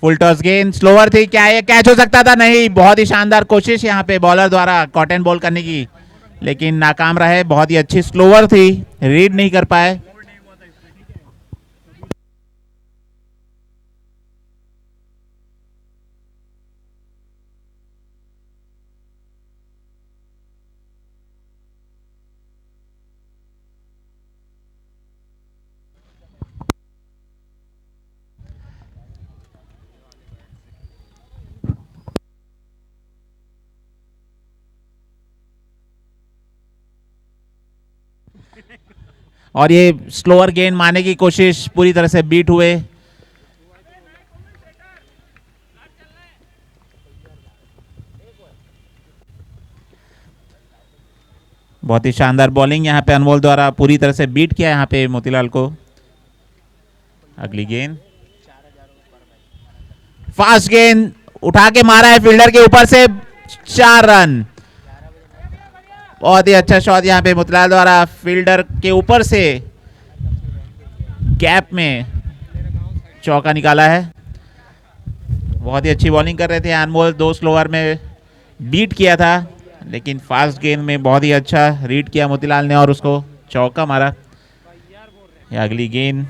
Full toss गेंद slower थी, क्या ये कैच हो सकता था? नहीं, बहुत ही शानदार कोशिश यहाँ पे बॉलर द्वारा कॉटन बॉल करने की, लेकिन नाकाम रहे। बहुत ही अच्छी स्लोअर थी, रीड नहीं कर पाए। और ये स्लोअर गेंद मारने की कोशिश पूरी तरह से बीट हुए। बहुत ही शानदार बॉलिंग यहाँ पे अनमोल द्वारा पूरी तरह से बीट किया यहाँ पे मोतीलाल को। अगली गेंद फास्ट गेंद उठा के मारा है फील्डर के ऊपर से, 4 रन। बहुत ही अच्छा शॉट यहाँ पे मोतीलाल द्वारा फील्डर के ऊपर से गैप में चौका निकाला है। बहुत ही अच्छी बॉलिंग कर रहे थे अनमोल, 2 स्लोअर में बीट किया था, लेकिन फास्ट गेंद में बहुत ही अच्छा रीड किया मोतीलाल ने और उसको चौका मारा। ये अगली गेंद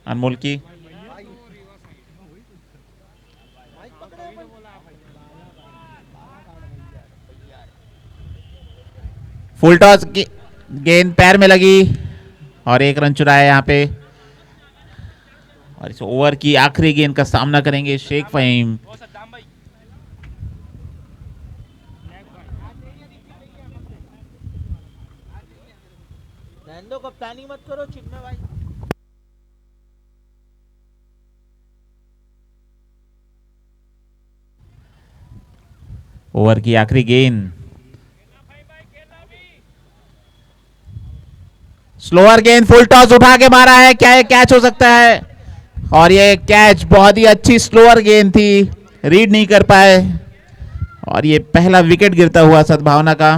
अनमोल की। फुल टॉस गेंद पैर में लगी और 1 रन चुराया यहाँ पे। और इस ओवर की आखिरी गेंद का सामना करेंगे शेख फहीम। कप्तानी मत करो चिन्मय भाई। ओवर की आखिरी गेंद, स्लोअर गेंद फुल टॉस उठा के मारा है, क्या ये कैच हो सकता है? और ये कैच, बहुत ही अच्छी स्लोअर गेंद थी, रीड नहीं कर पाए और ये पहला विकेट गिरता हुआ सद्भावना का।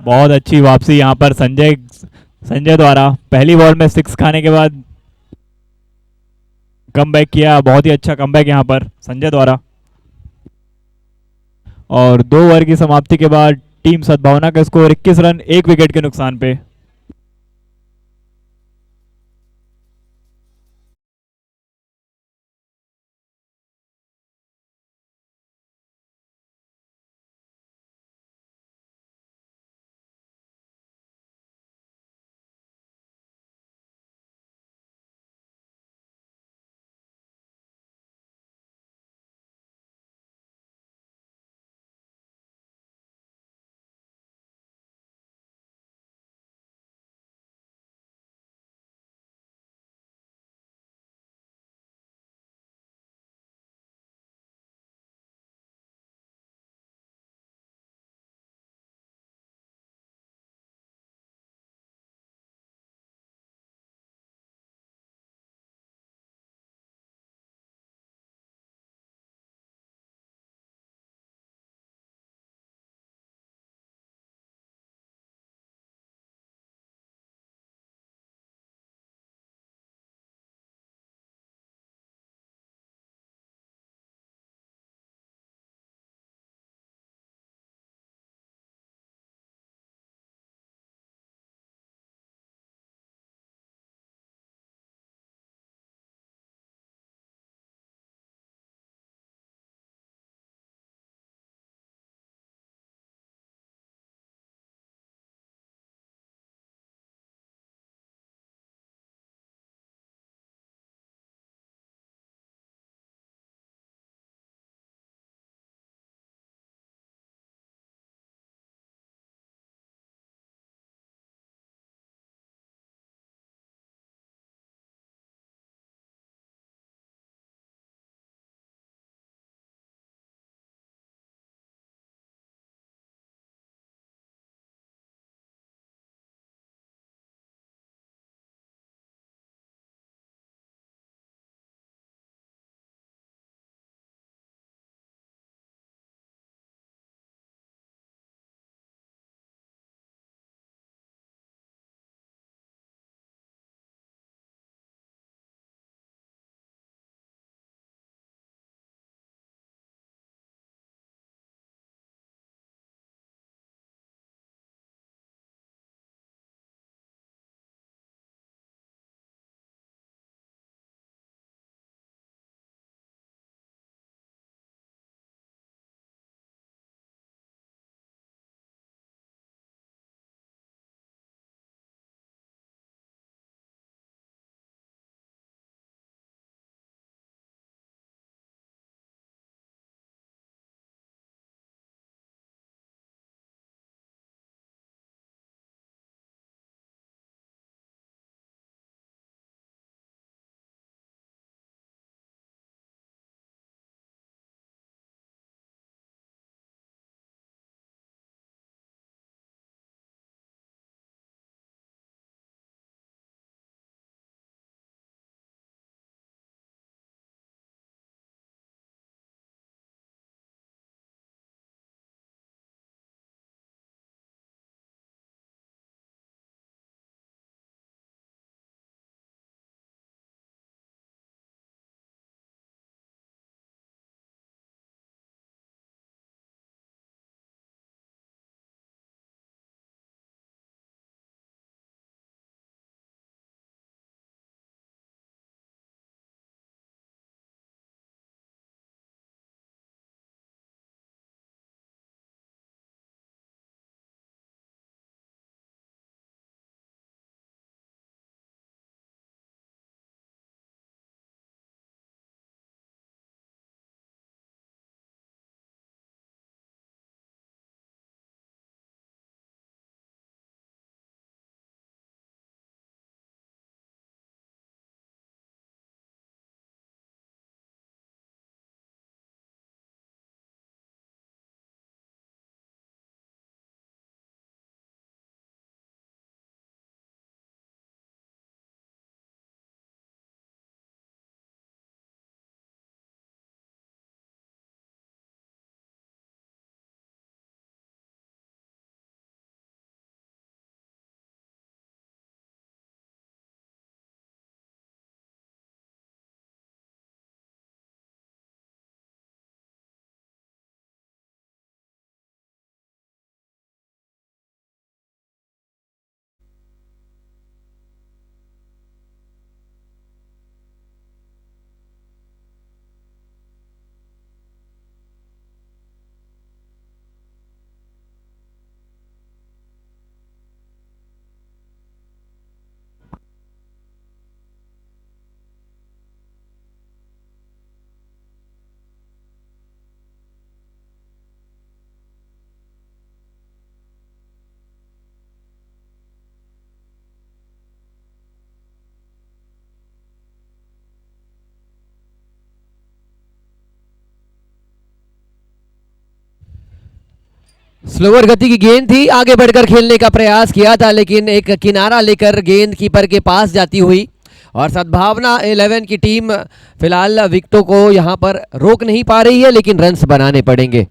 बहुत अच्छी वापसी यहाँ पर संजय संजय द्वारा पहली बॉल में सिक्स खाने के बाद कमबैक किया। बहुत ही अच्छा कमबैक यहाँ पर संजय द्वारा। और 2 ओवर की समाप्ति के बाद टीम सद्भावना का स्कोर 21 रन 1 विकेट के नुकसान पे। स्लोअर गति की गेंद थी, आगे बढ़कर खेलने का प्रयास किया था लेकिन एक किनारा लेकर गेंद कीपर के पास जाती हुई और सद्भावना 11 की टीम फिलहाल विकेटों को यहां पर रोक नहीं पा रही है लेकिन रन्स बनाने पड़ेंगे।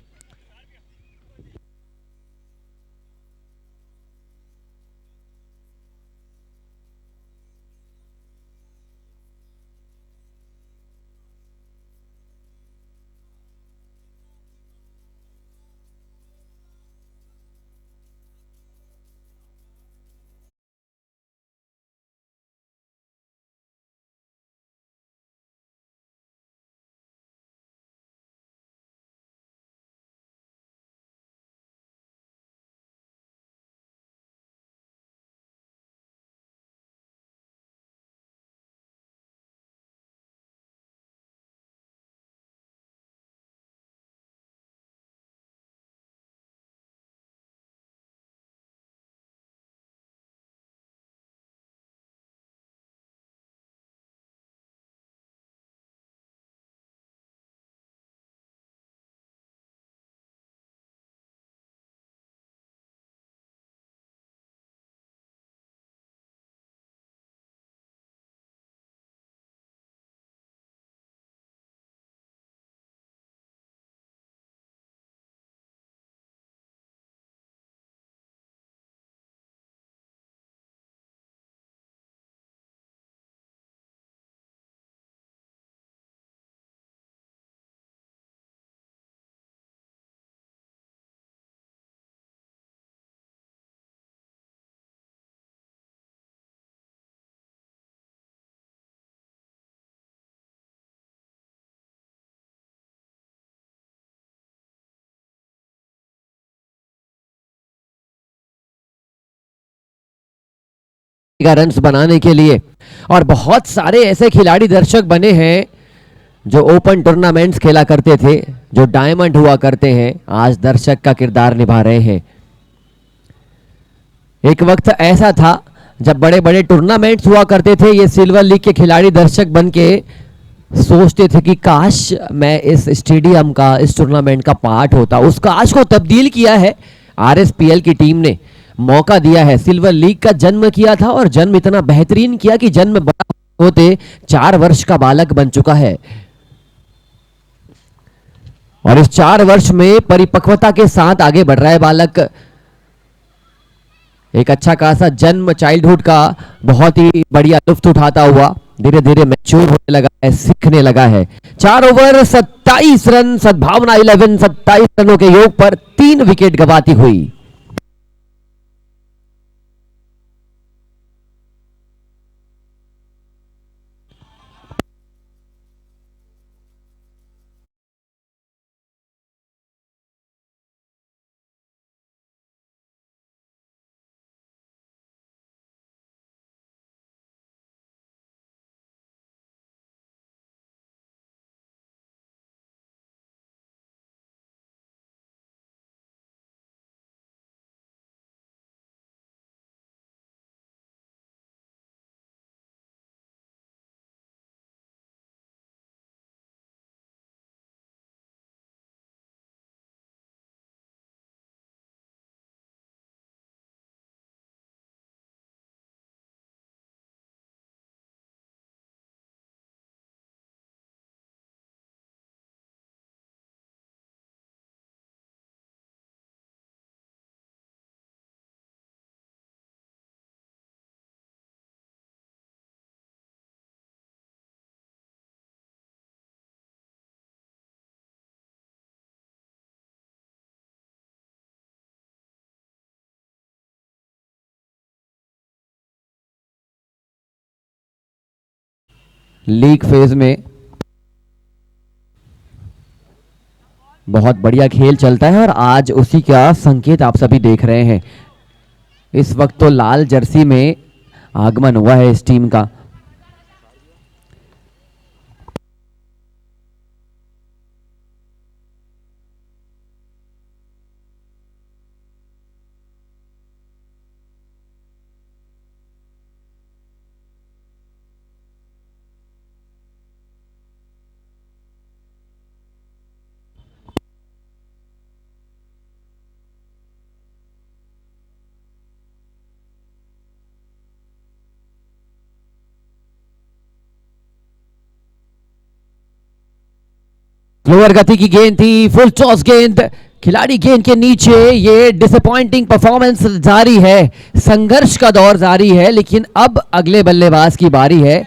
रन्स बनाने के लिए और बहुत सारे ऐसे खिलाड़ी दर्शक बने हैं जो ओपन टूर्नामेंट्स खेला करते थे, जो डायमंड हुआ करते हैं, आज दर्शक का किरदार निभा रहे हैं। एक वक्त ऐसा था जब बड़े बड़े टूर्नामेंट्स हुआ करते थे, ये सिल्वर लीग के खिलाड़ी दर्शक बन के सोचते थे कि काश मैं इस स्टेडियम का, इस टूर्नामेंट का पार्ट होता। उस काश को तब्दील किया है आरएसपीएल की टीम ने, मौका दिया है, सिल्वर लीग का जन्म किया था और जन्म इतना बेहतरीन किया कि जन्म बड़ा होते 4 वर्ष का बालक बन चुका है और इस 4 वर्ष में परिपक्वता के साथ आगे बढ़ रहा है बालक। एक अच्छा खासा जन्म चाइल्डहुड का बहुत ही बढ़िया लुत्फ उठाता हुआ धीरे धीरे मैच्योर होने लगा है, सीखने लगा है। 4 ओवर 27 रन, सद्भावना 11 27 रनों के योग पर 3 विकेट गंवाती हुई। लीग फेज में बहुत बढ़िया खेल चलता है और आज उसी का संकेत आप सभी देख रहे हैं। इस वक्त तो लाल जर्सी में आगमन हुआ है इस टीम का। स्लोअर गति की गेंद थी, फुल टॉस गेंद, खिलाड़ी गेंद के नीचे। ये डिसअपॉइंटिंग परफॉर्मेंस जारी है, संघर्ष का दौर जारी है, लेकिन अब अगले बल्लेबाज की बारी है।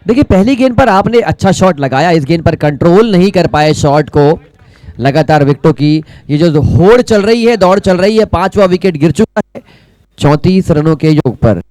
देखिए पहली गेंद पर आपने अच्छा शॉट लगाया, इस गेंद पर कंट्रोल नहीं कर पाए शॉट को। लगातार विकेटों की ये जो होड़ चल रही है, दौड़ चल रही है, 5वां विकेट गिर चुका है 34 रनों के योग पर।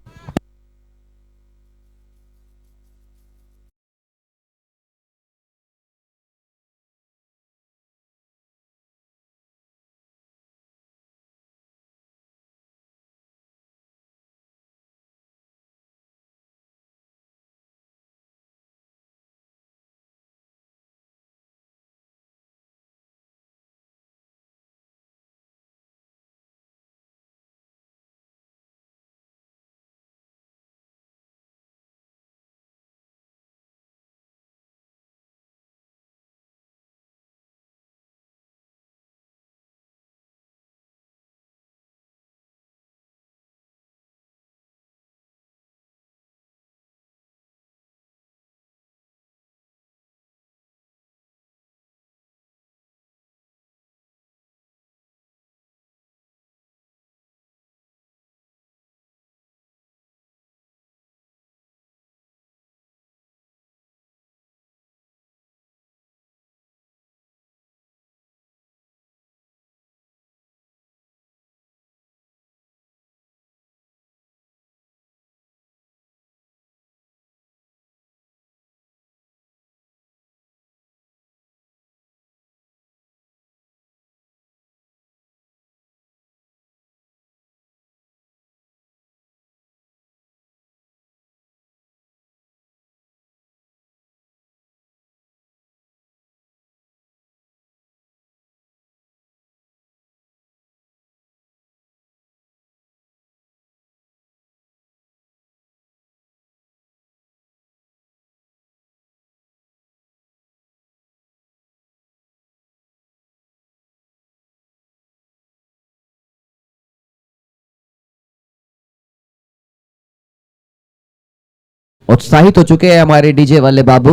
उत्साहित हो चुके हैं हमारे डीजे वाले बाबू।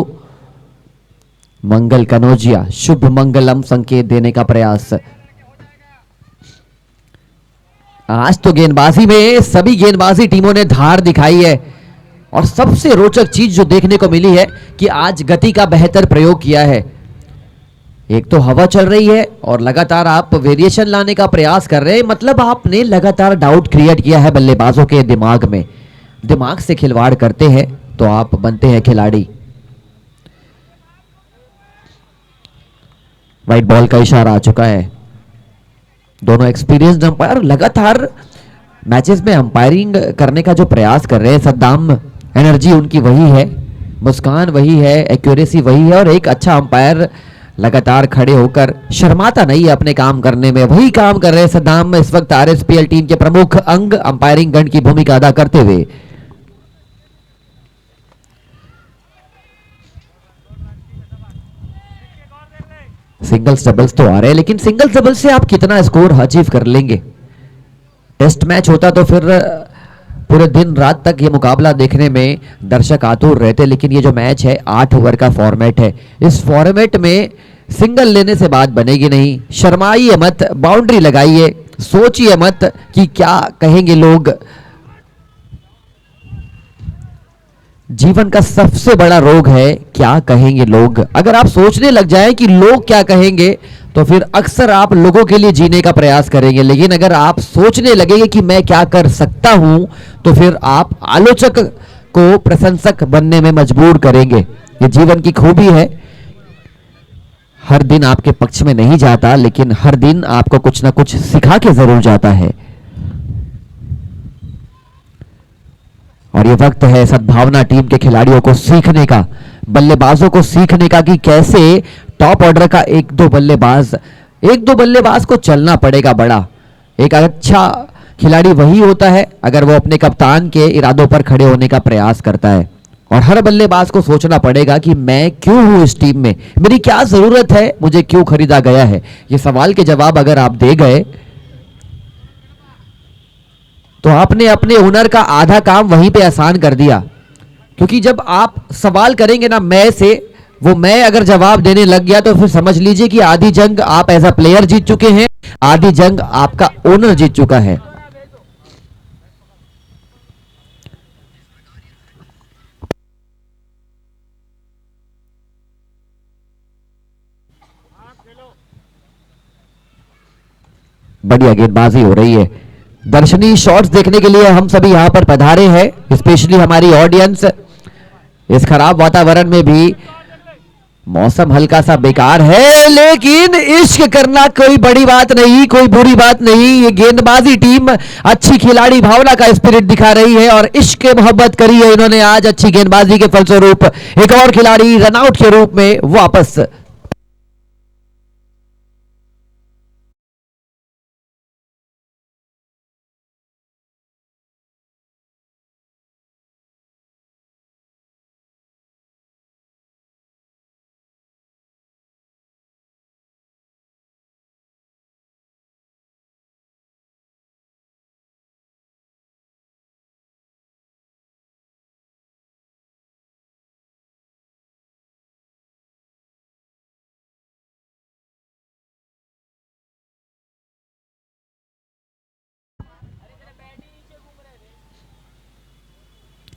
मंगल कनौजिया शुभ मंगलम संकेत देने का प्रयास। आज तो गेंदबाजी में सभी गेंदबाजी टीमों ने धार दिखाई है, और सबसे रोचक चीज जो देखने को मिली है कि आज गति का बेहतर प्रयोग किया है। एक तो हवा चल रही है और लगातार आप वेरिएशन लाने का प्रयास कर रहे हैं, मतलब आपने लगातार डाउट क्रिएट किया है बल्लेबाजों के दिमाग में। दिमाग से खिलवाड़ करते हैं तो आप बनते हैं खिलाड़ी। वाइट बॉल का इशारा आ चुका है। दोनों एक्सपीरियंस्ड अंपायर लगातार मैचेस में अंपायरिंग करने का जो प्रयास कर रहे हैं। सद्दाम एनर्जी उनकी वही है, मुस्कान वही है, एक्यूरेसी वही है, और एक अच्छा अंपायर लगातार खड़े होकर शर्माता नहीं है अपने काम करने में। वही काम कर रहे हैं सद्दाम इस वक्त आरएसपीएल टीम के प्रमुख अंग अंपायरिंग गण की भूमिका अदा करते हुए। सिंगल्स डबल्स तो आ रहे हैं, लेकिन सिंगल्स डबल्स से आप कितना स्कोर अचीव कर लेंगे? टेस्ट मैच होता तो फिर पूरे दिन रात तक ये मुकाबला देखने में दर्शक आतुर रहते, लेकिन ये जो मैच है 8 ओवर का फॉर्मेट है। इस फॉर्मेट में सिंगल लेने से बात बनेगी नहीं। शर्माइए मत, बाउंड्री लगाइए, सोचिए मत कि क्या कहेंगे लोग। जीवन का सबसे बड़ा रोग है क्या कहेंगे लोग। अगर आप सोचने लग जाएं कि लोग क्या कहेंगे, तो फिर अक्सर आप लोगों के लिए जीने का प्रयास करेंगे। लेकिन अगर आप सोचने लगेंगे कि मैं क्या कर सकता हूं, तो फिर आप आलोचक को प्रशंसक बनने में मजबूर करेंगे। ये जीवन की खूबी है। हर दिन आपके पक्ष में नहीं जाता, लेकिन हर दिन आपको कुछ ना कुछ सिखा के जरूर जाता है। और ये वक्त है सद्भावना टीम के खिलाड़ियों को सीखने का, बल्लेबाजों को सीखने का कि कैसे टॉप ऑर्डर का एक दो बल्लेबाज को चलना पड़ेगा बड़ा। एक अच्छा खिलाड़ी वही होता है अगर वो अपने कप्तान के इरादों पर खड़े होने का प्रयास करता है। और हर बल्लेबाज को सोचना पड़ेगा कि मैं क्यों हूं इस टीम में, मेरी क्या जरूरत है, मुझे क्यों खरीदा गया है। ये सवाल के जवाब अगर आप दे गए तो आपने अपने हुनर का आधा काम वहीं पे आसान कर दिया। क्योंकि जब आप सवाल करेंगे ना मैं से, वो मैं अगर जवाब देने लग गया तो फिर समझ लीजिए कि आधी जंग आप एज अ प्लेयर जीत चुके हैं, आधी जंग आपका ओनर जीत चुका है। बढ़िया गेंदबाजी हो रही है। दर्शनीय शॉट्स देखने के लिए हम सभी यहां पर पधारे हैं, स्पेशली हमारी ऑडियंस। इस खराब वातावरण में भी मौसम हल्का सा बेकार है, लेकिन इश्क करना कोई बड़ी बात नहीं, कोई बुरी बात नहीं। ये गेंदबाजी टीम अच्छी खिलाड़ी भावना का स्पिरिट दिखा रही है और इश्क मोहब्बत करी है इन्होंने आज अच्छी गेंदबाजी के फलस्वरूप। एक और खिलाड़ी रनआउट के रूप में वापस।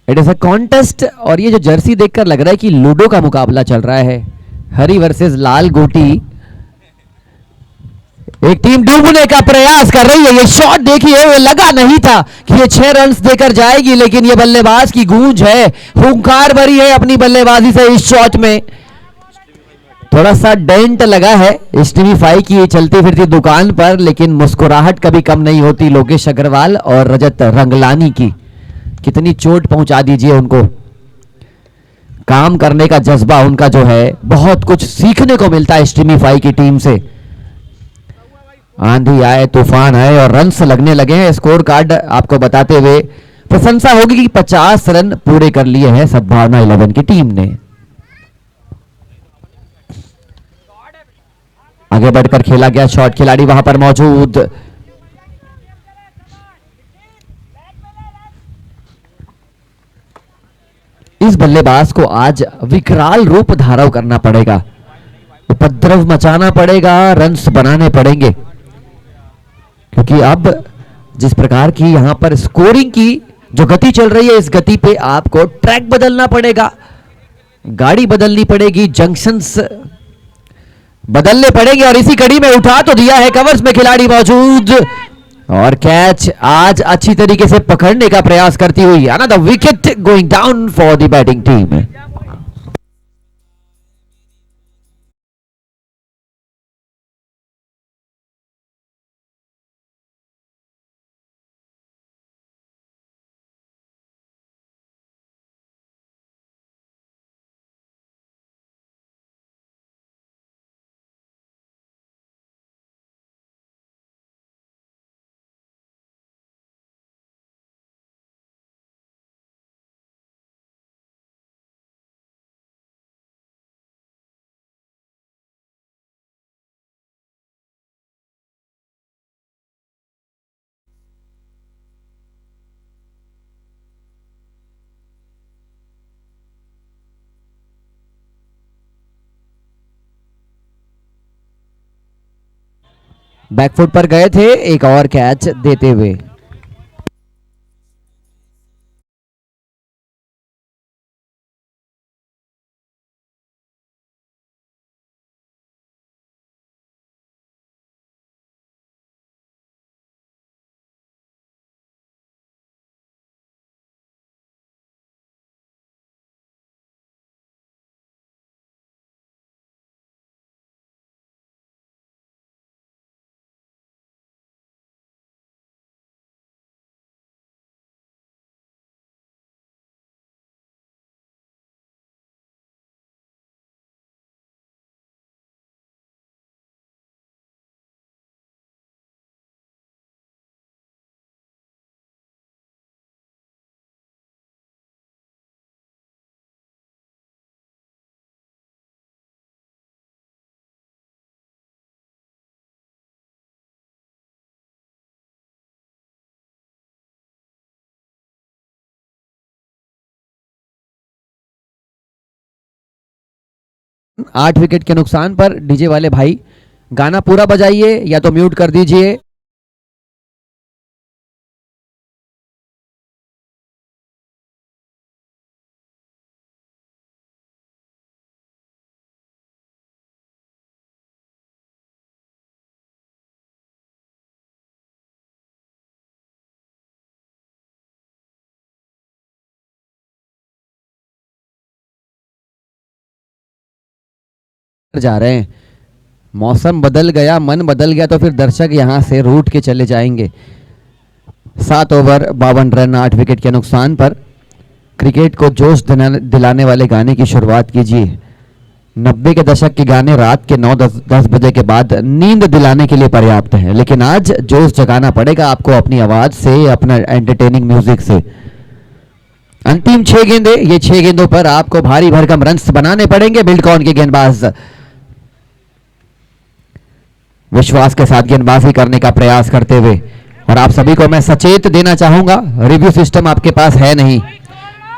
It is a contest. और ये जो जर्सी देखकर लग रहा है कि लूडो का मुकाबला चल रहा है। हरी वर्सेस लाल गोटी। एक टीम डूबने का प्रयास कर रही है। ये शॉट देखिए, ये लगा नहीं था कि ये 6 रन्स देकर जाएगी, लेकिन ये बल्लेबाज की गूंज है, हुंकार भरी है अपनी बल्लेबाजी से इस शॉट में। थोड़ा सा डेंट लगा है स्टीमीफाई की चलती फिरती दुकान पर, लेकिन मुस्कुराहट कभी कम नहीं होती लोकेश अग्रवाल और रजत रंगलानी की। कितनी चोट पहुंचा दीजिए उनको। काम करने का जज्बा उनका जो है, बहुत कुछ सीखने को मिलता है स्टीमीफाई की टीम से। आंधी आए तूफान आए और रन्स लगने लगे हैं। स्कोर कार्ड आपको बताते हुए प्रशंसा होगी कि 50 रन पूरे कर लिए हैं सद्भावना 11 की टीम ने। आगे बढ़कर खेला गया शॉट, खिलाड़ी वहां पर मौजूद। इस बल्लेबाज को आज विकराल रूप धारण करना पड़ेगा, उपद्रव मचाना पड़ेगा, रन्स बनाने पड़ेंगे। क्योंकि अब जिस प्रकार की यहां पर स्कोरिंग की जो गति चल रही है, इस गति पे आपको ट्रैक बदलना पड़ेगा, गाड़ी बदलनी पड़ेगी, जंक्शंस बदलने पड़ेंगे। और इसी कड़ी में उठा तो दिया है, कवर्स में खिलाड़ी मौजूद और कैच आज अच्छी तरीके से पकड़ने का प्रयास करती हुई another wicket going down for the batting team. Back foot पर गए थे, एक और कैच देते हुए। आठ विकेट के नुकसान पर डीजे वाले भाई गाना पूरा बजाइए या तो म्यूट कर दीजिए। जा रहे हैं, मौसम बदल गया, मन बदल गया तो फिर दर्शक यहां से रूठ के चले जाएंगे। 7 ओवर 52 रन 8 विकेट के नुकसान पर क्रिकेट को जोश दिलाने वाले गाने की शुरुआत कीजिए। 90 के दशक के गाने रात के 9-10 बजे के बाद नींद दिलाने के लिए पर्याप्त है, लेकिन आज जोश जगाना पड़ेगा आपको अपनी आवाज से, अपना एंटरटेनिंग म्यूजिक से। अंतिम 6 गेंदें, ये 6 गेंदों पर आपको भारी भरकम रन्स बनाने पड़ेंगे। बिल्डकॉन के गेंदबाज विश्वास के साथ गेंदबाजी करने का प्रयास करते हुए, और आप सभी को मैं सचेत देना चाहूंगा, रिव्यू सिस्टम आपके पास है नहीं।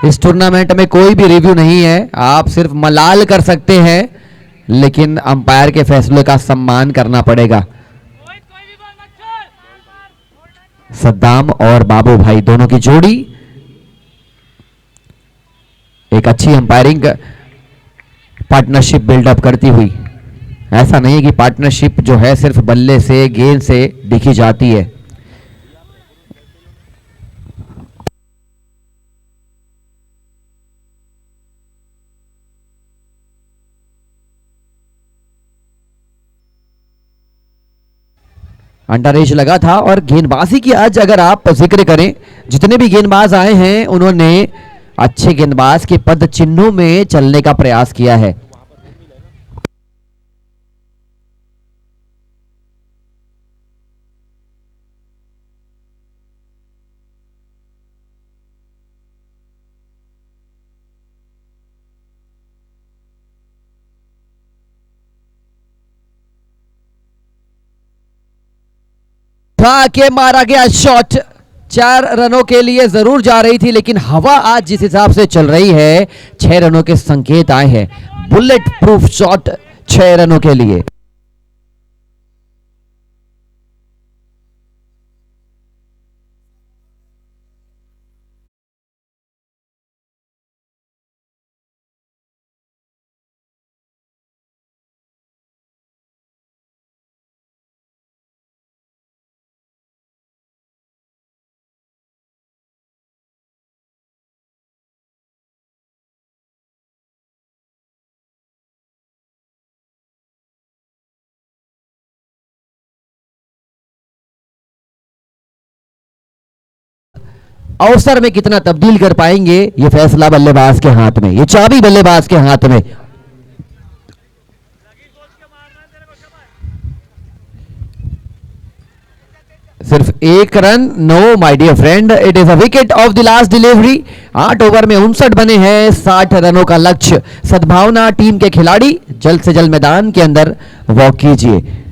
इस टूर्नामेंट में कोई भी रिव्यू नहीं है, आप सिर्फ मलाल कर सकते हैं, लेकिन अंपायर के फैसले का सम्मान करना पड़ेगा। सद्दाम और बाबू भाई दोनों की जोड़ी एक अच्छी अंपायरिंग पार्टनरशिप बिल्डअप करती हुई। ऐसा नहीं है कि पार्टनरशिप जो है सिर्फ बल्ले से, गेंद से दिखी जाती है। अंडर एज लगा था, और गेंदबाजी की आज अगर आप जिक्र करें, जितने भी गेंदबाज आए हैं उन्होंने अच्छे गेंदबाज के पद चिन्हों में चलने का प्रयास किया है। के मारा गया शॉट 4 रनों के लिए जरूर जा रही थी, लेकिन हवा आज जिस हिसाब से चल रही है 6 रनों के संकेत आए हैं। बुलेट प्रूफ शॉट 6 रनों के लिए। अवसर में कितना तब्दील कर पाएंगे, ये फैसला बल्लेबाज के हाथ में, ये चाबी बल्लेबाज के हाथ में। सिर्फ 1 run, no my dear friend, it is a wicket of the last delivery. 8 over में 59 बने हैं, 60 रनों का लक्ष्य। सद्भावना टीम के खिलाड़ी जल्द से जल्द मैदान के अंदर वॉक कीजिए।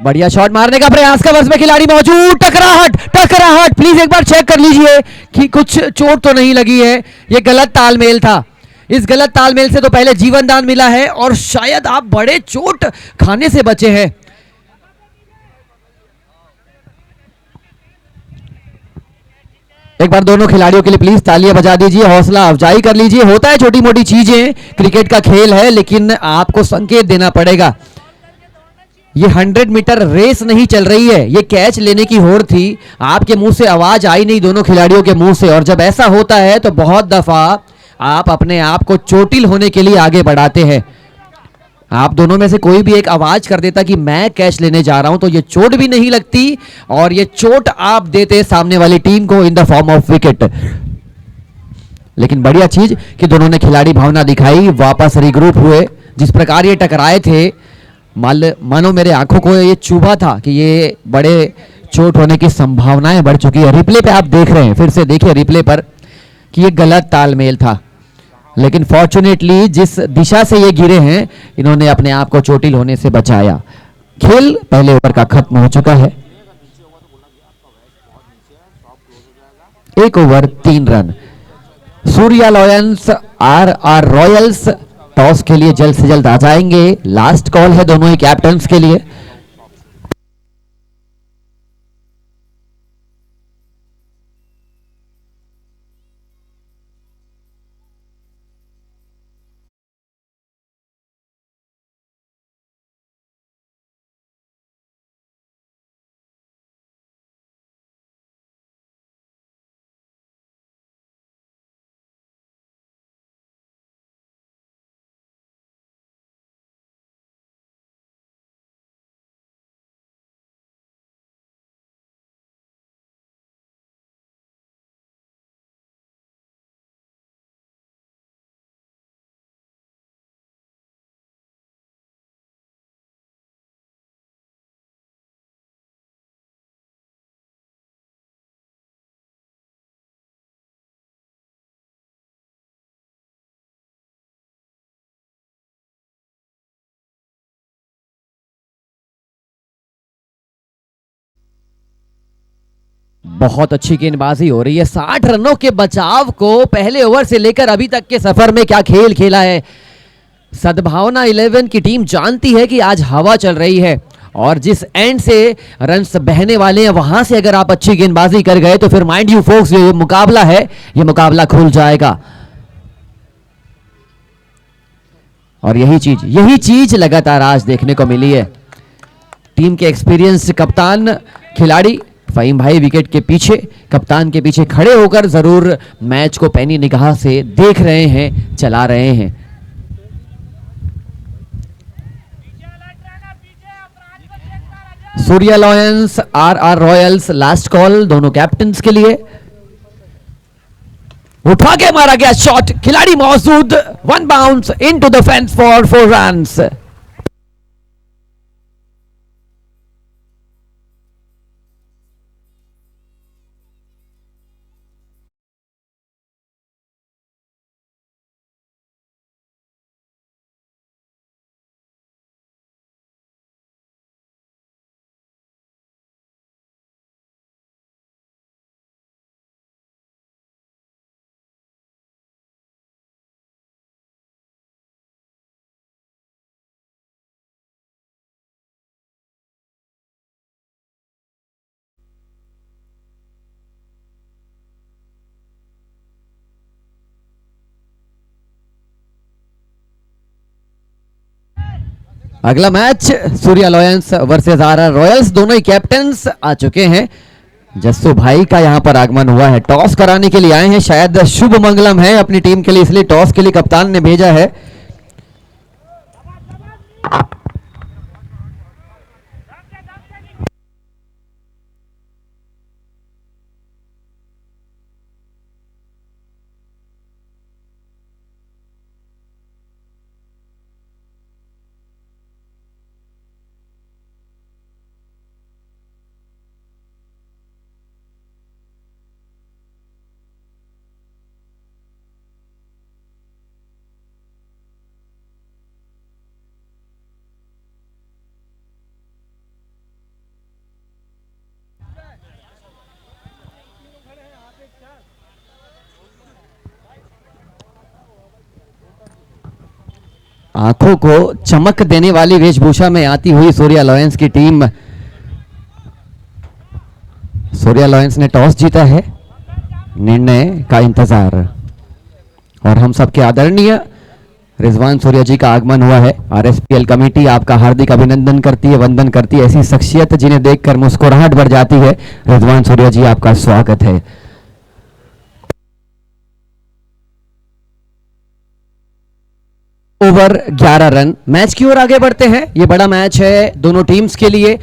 बढ़िया शॉट मारने का प्रयास का बस में खिलाड़ी मौजूद, टकराहट टकराहट, प्लीज एक बार चेक कर लीजिए कि कुछ चोट तो नहीं लगी है। ये गलत तालमेल था, इस गलत तालमेल से तो पहले जीवन दान मिला है और शायद आप बड़े चोट खाने से बचे हैं। एक बार दोनों खिलाड़ियों के लिए प्लीज तालियां बजा दीजिए, हौसला अफजाई कर लीजिए। होता है छोटी मोटी चीजें, क्रिकेट का खेल है, लेकिन आपको संकेत देना पड़ेगा। ये 100 मीटर रेस नहीं चल रही है, ये कैच लेने की होड़ थी। आपके मुंह से आवाज आई नहीं दोनों खिलाड़ियों के मुंह से, और जब ऐसा होता है तो बहुत दफा आप अपने आप को चोटिल होने के लिए आगे बढ़ाते हैं। आप दोनों में से कोई भी एक आवाज कर देता कि मैं कैच लेने जा रहा हूं, तो ये चोट भी नहीं लगती और ये चोट आप देते सामने वाली टीम को इन द फॉर्म ऑफ विकेट। लेकिन बढ़िया चीज कि दोनों ने खिलाड़ी भावना दिखाई, वापस रिग्रुप हुए। जिस प्रकार ये टकराए थे, मानो मेरे आंखों को ये चुभा था कि ये बड़े चोट होने की संभावनाएं बढ़ चुकी है। रिप्ले पे आप देख रहे हैं, फिर से देखिए रिप्ले पर कि ये गलत तालमेल था, लेकिन फॉर्चुनेटली जिस दिशा से ये गिरे हैं, इन्होंने अपने आप को चोटिल होने से बचाया। खेल पहले ओवर का खत्म हो चुका है। 1 over 3 run. Surya Lions R Royals toss के लिए जल्द से जल्द आ जाएंगे। लास्ट कॉल है दोनों ही कैप्टन्स के लिए। बहुत अच्छी गेंदबाजी हो रही है। 60 रनों के बचाव को पहले ओवर से लेकर अभी तक के सफर में क्या खेल खेला है। सद्भावना 11 की टीम जानती है कि आज हवा चल रही है और जिस एंड से रन्स बहने वाले हैं, वहां से अगर आप अच्छी गेंदबाजी कर गए तो फिर माइंड यू फोक्स, ये मुकाबला है, ये मुकाबला खुल जाएगा। और यही चीज लगातार आज देखने को मिली है। टीम के एक्सपीरियंस कप्तान खिलाड़ी फहीम भाई विकेट के पीछे, कप्तान के पीछे खड़े होकर जरूर मैच को पैनी निगाह से देख रहे हैं, चला रहे हैं। Surya Lions R Royals last call दोनों कैप्टन्स के लिए। उठा के मारा गया शॉट, खिलाड़ी मौजूद, 1 bounce into the fence for 4 runs. अगला match Surya Lions versus R Royals, दोनों ही कैप्टन्स आ चुके हैं। जस्सू भाई का यहां पर आगमन हुआ है, टॉस कराने के लिए आए हैं, शायद शुभ मंगलम है अपनी टीम के लिए, इसलिए टॉस के लिए कप्तान ने भेजा है। आंखों को चमक देने वाली वेशभूषा में आती हुई सूर्या लॉयंस की टीम। सूर्या लॉयंस ने टॉस जीता है, निर्णय का इंतजार। और हम सबके आदरणीय रिजवान सूर्या जी का आगमन हुआ है। आरएसपीएल कमेटी आपका हार्दिक अभिनंदन करती है, वंदन करती है। ऐसी शख्सियत जिन्हें देखकर मुस्कुराहट बढ़ जाती है। रिजवान सूर्या जी आपका स्वागत है। ओवर 11 रन, मैच की ओर आगे बढ़ते हैं। ये बड़ा मैच है दोनों टीम्स के लिए।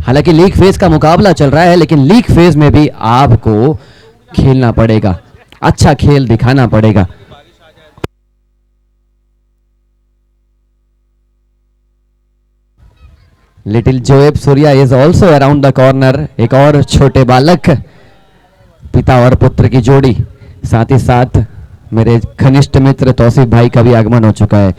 हालांकि लीग फेज का मुकाबला चल रहा है, लेकिन लीग फेज में भी आपको खेलना पड़ेगा, अच्छा खेल दिखाना पड़ेगा। Little Zoeb Surya is also around the corner. एक और छोटे बालक, पिता और पुत्र की जोड़ी। साथ ही साथ मेरे घनिष्ठ मित्र तौसीफ भाई का भी आगमन हो चुका है।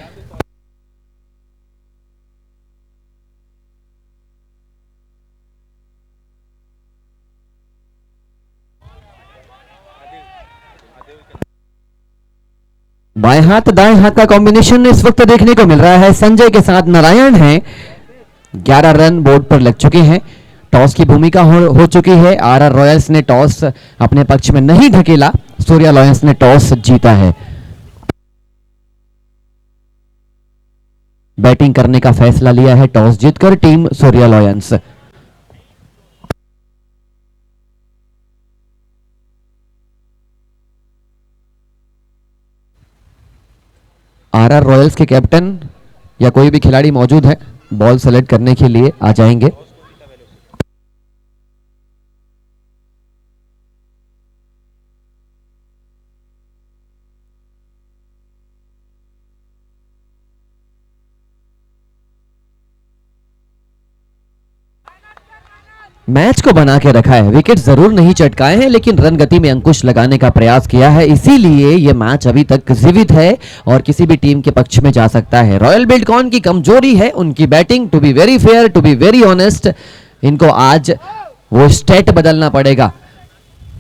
बाएं हाथ दाएं हाथ का कॉम्बिनेशन इस वक्त देखने को मिल रहा है। संजय के साथ नारायण है। 11 रन बोर्ड पर लग चुके हैं। टॉस की भूमिका हो चुकी है। आरआर रॉयल्स ने टॉस अपने पक्ष में नहीं ढकेला, सूर्या लॉयंस ने टॉस जीता है। बैटिंग करने का फैसला लिया है टॉस जीतकर team Surya lions. RR Royals के कैप्टन या कोई भी खिलाड़ी मौजूद है, बॉल सेलेक्ट करने के लिए आ जाएंगे। मैच को बना के रखा है, विकेट जरूर नहीं चटकाए हैं, लेकिन रन गति में अंकुश लगाने का प्रयास किया है। इसीलिए यह मैच अभी तक जीवित है और किसी भी टीम के पक्ष में जा सकता है। रॉयल बिल्डकॉन की कमजोरी है उनकी batting. To be very fair, to be very honest, इनको आज वो स्टेट बदलना पड़ेगा।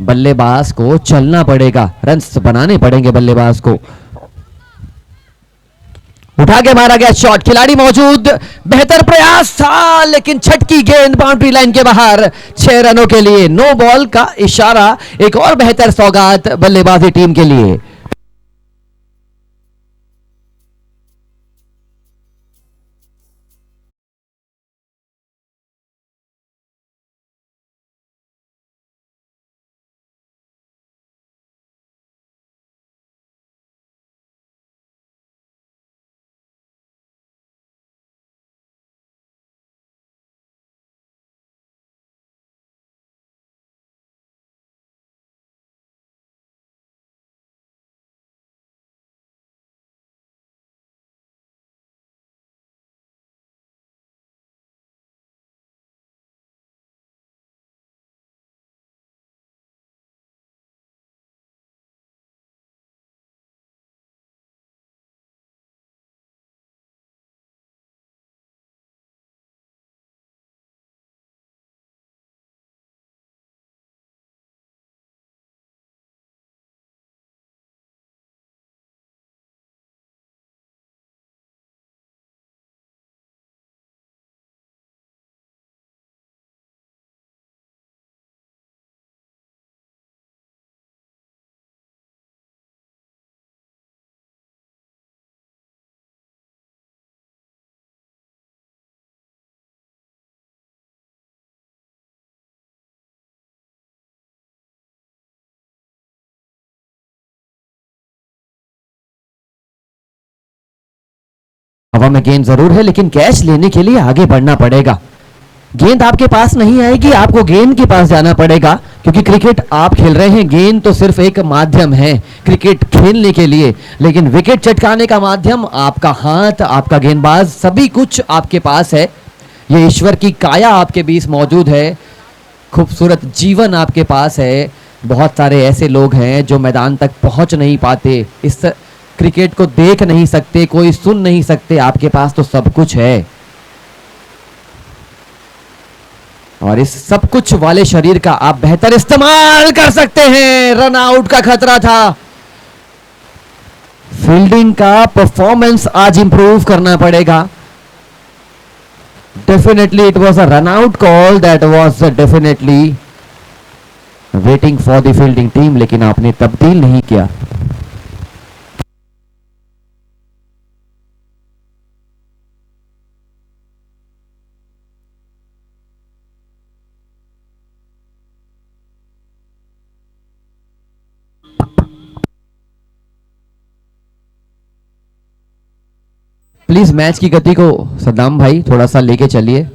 बल्लेबाज को चलना पड़ेगा, रन्स बनाने पड़ेंगे बल्लेबाज को। उठा के मारा गया शॉट, खिलाड़ी मौजूद, बेहतर प्रयास था लेकिन छटकी गेंद बाउंड्री लाइन के बाहर। 6 रनों के लिए नो बॉल का इशारा। एक और बेहतर सौगात बल्लेबाजी टीम के लिए। हवा में गेंद जरूर है, लेकिन कैच लेने के लिए आगे बढ़ना पड़ेगा। गेंद आपके पास नहीं आएगी, आपको गेंद के पास जाना पड़ेगा, क्योंकि क्रिकेट आप खेल रहे हैं। गेंद तो सिर्फ एक माध्यम है क्रिकेट खेलने के लिए, लेकिन विकेट चटकाने का माध्यम आपका हाथ, आपका गेंदबाज, सभी कुछ आपके पास है। ये ईश्वर की काया आपके बीच मौजूद है, खूबसूरत जीवन आपके पास है। बहुत सारे ऐसे लोग हैं जो मैदान तक पहुंच नहीं पाते, इस क्रिकेट को देख नहीं सकते, कोई सुन नहीं सकते। आपके पास तो सब कुछ है, और इस सब कुछ वाले शरीर का आप बेहतर इस्तेमाल कर सकते हैं। रन आउट का खतरा था, फील्डिंग का परफॉर्मेंस आज इंप्रूव करना पड़ेगा. Definitely it was a run out call that was definitely waiting for the fielding team, लेकिन आपने तब्दील नहीं किया. प्लीज मैच की गति को सद्दाम भाई थोड़ा सा लेके चलिए.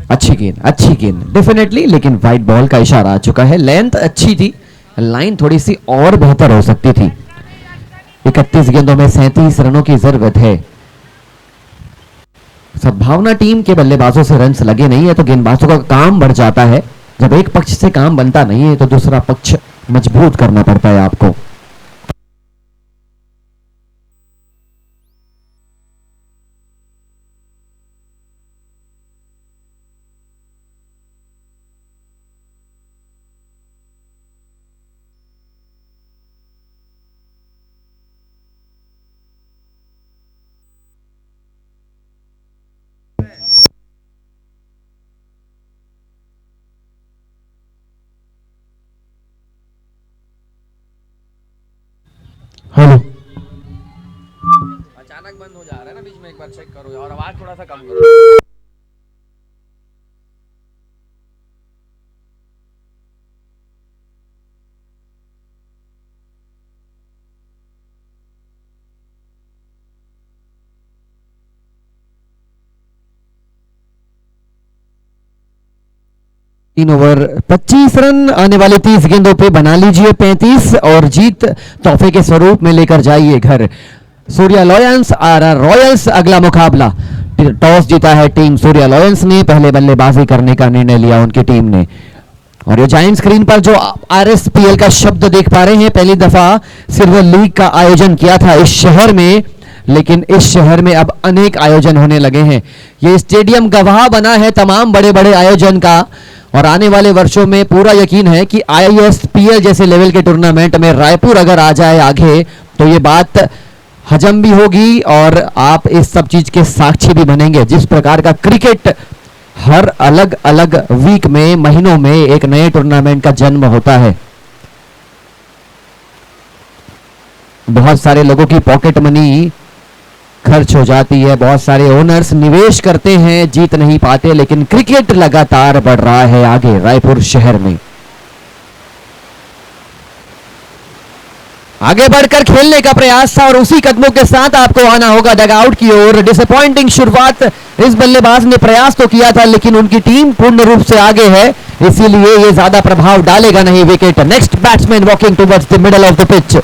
अच्छी गेंद डेफिनेटली, लेकिन वाइट बॉल का इशारा आ चुका है. लेंथ अच्छी थी, लाइन थोड़ी सी और बेहतर हो सकती थी. 31 गेंदों में 37 रनों की जरूरत है. सद्भावना टीम के बल्लेबाजों से रन्स लगे नहीं है तो गेंदबाजों का काम बढ़ जाता है. जब एक पक्ष से काम बनता नहीं है तो दूसरा पक्ष मजबूत करना पड़ता है आपको. हेलो. अचानक बंद हो जा रहा है ना बीच में, एक बार चेक करो और आवाज थोड़ा सा कम करो. तीन ओवर 25 रन, आने वाले 30 गेंदों पे बना लीजिए 35 और जीत तोहफे के स्वरूप में लेकर जाइए घर. सूर्या लॉयंस और रॉयल्स अगला मुकाबला. टॉस जीता है टीम सूर्या लॉयंस ने, पहले बल्लेबाजी करने का निर्णय लिया उनकी टीम ने. और ये जाइंट स्क्रीन पर जो आरएसपीएल का शब्द देख पा रहे हैं, पहली दफा सिल्वर लीग का आयोजन किया था इस शहर में, लेकिन इस शहर में अब अनेक आयोजन होने लगे हैं. ये स्टेडियम गवाह बना है तमाम बड़े बड़े आयोजन का, और आने वाले वर्षों में पूरा यकीन है कि आईएसपीएल जैसे लेवल के टूर्नामेंट में रायपुर अगर आ जाए आगे तो ये बात हजम भी होगी और आप इस सब चीज के साक्षी भी बनेंगे. जिस प्रकार का क्रिकेट हर अलग अलग वीक में, महीनों में एक नए टूर्नामेंट का जन्म होता है. बहुत सारे लोगों की पॉकेट मनी खर्च हो जाती है, बहुत सारे ओनर्स निवेश करते हैं, जीत नहीं पाते, लेकिन क्रिकेट लगातार बढ़ रहा है आगे रायपुर शहर में. आगे बढ़कर खेलने का प्रयास था और उसी कदमों के साथ आपको आना होगा डगआउट की ओर. डिसअपॉइंटिंग शुरुआत इस बल्लेबाज ने प्रयास तो किया था, लेकिन उनकी टीम पूर्ण रूप से आगे है, इसीलिए ये ज्यादा प्रभाव डालेगा नहीं wicket. Next batsman walking towards the middle of the pitch.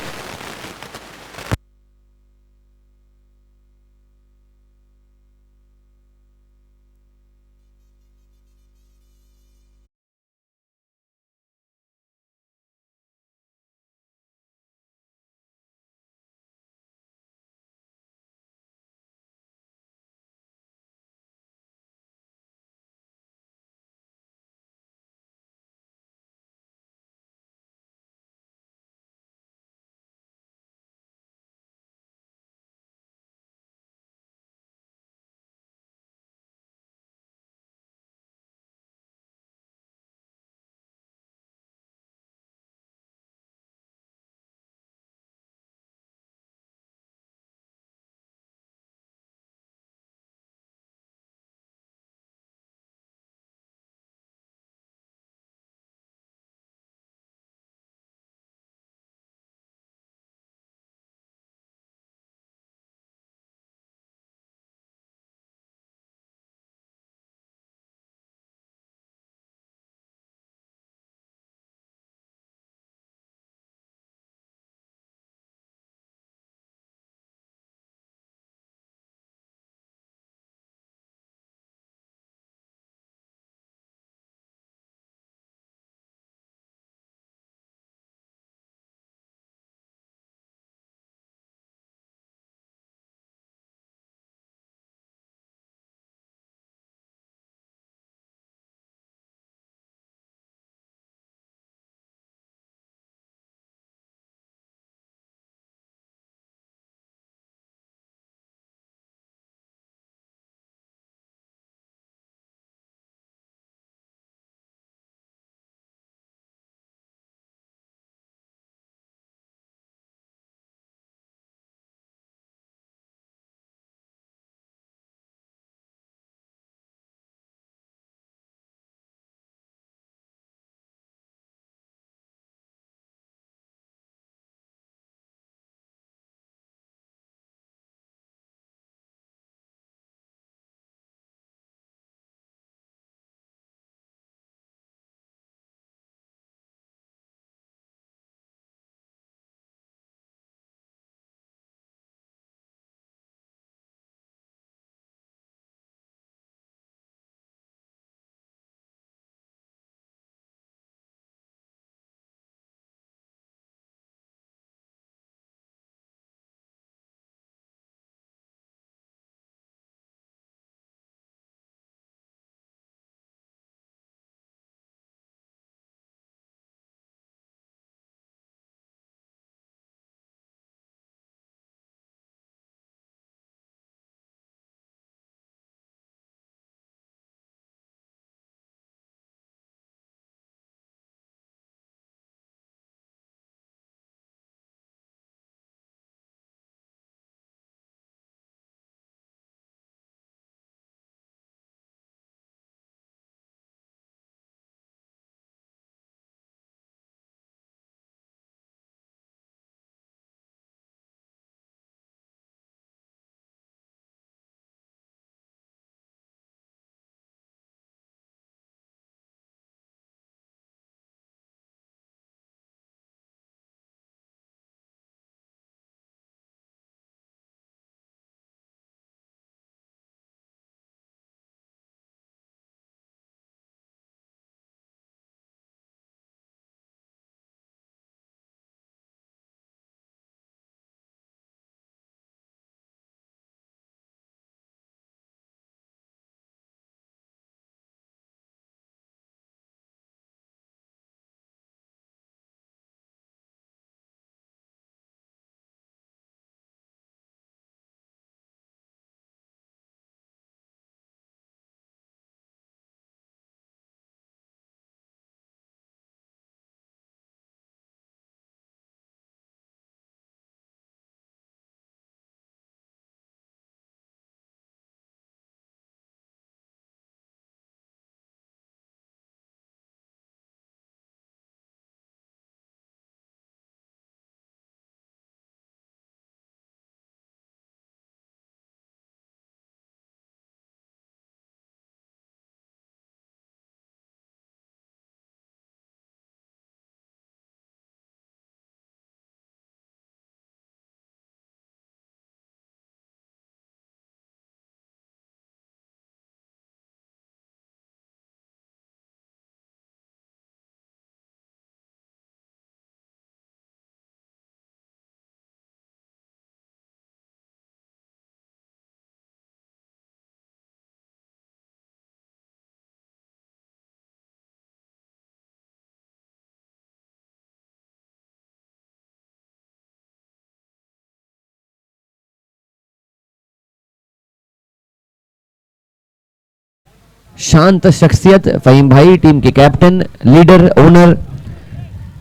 शांत शख्सियत फहीम भाई, टीम के कैप्टन, लीडर, ओनर,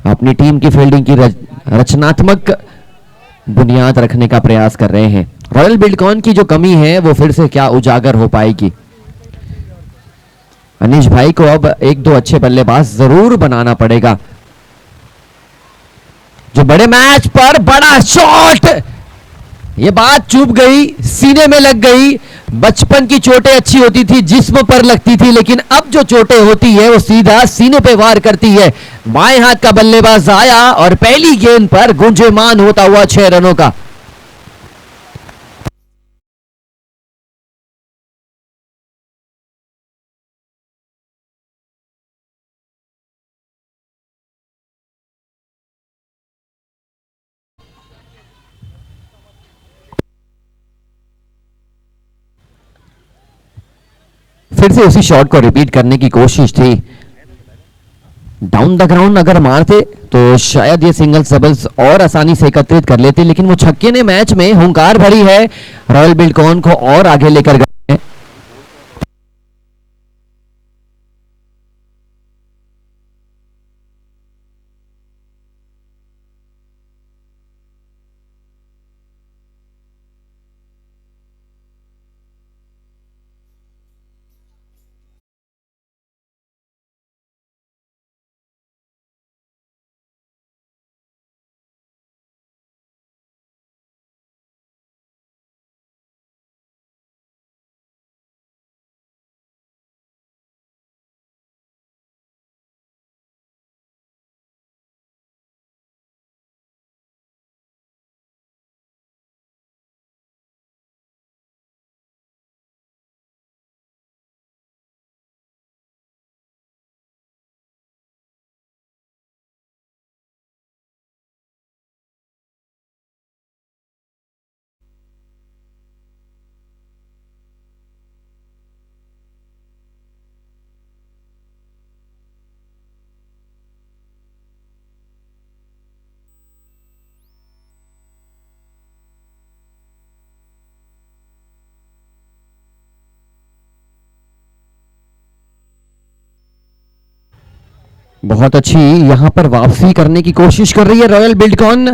अपनी टीम की फील्डिंग की रचनात्मक बुनियाद रखने का प्रयास कर रहे हैं। रॉयल बिल्डकॉन की जो कमी है वो फिर से क्या उजागर हो पाएगी? अनीश भाई को अब एक दो अच्छे बल्लेबाज जरूर बनाना पड़ेगा। जो बड़े मैच पर बड़ा शॉट, ये बात चुभ गई, सीने में लग गई। बचपन की चोटें अच्छी होती थी, जिस्म पर लगती थी, लेकिन अब जो चोटें होती है वो सीधा सीने पे वार करती है। बाएं हाथ का बल्लेबाज आया और पहली गेंद पर गुंजेमान होता हुआ 6 रनों का। फिर से उसी शॉट को रिपीट करने की कोशिश थी। डाउन द ग्राउंड अगर मारते तो शायद ये सिंगल्स डबल्स और आसानी से एकत्रित कर लेते, लेकिन वो छक्के ने मैच में हुंकार भरी है, रॉयल बिल्डकॉन को और आगे लेकर गए। बहुत अच्छी यहां पर वापसी करने की कोशिश कर रही है royal Buildcon.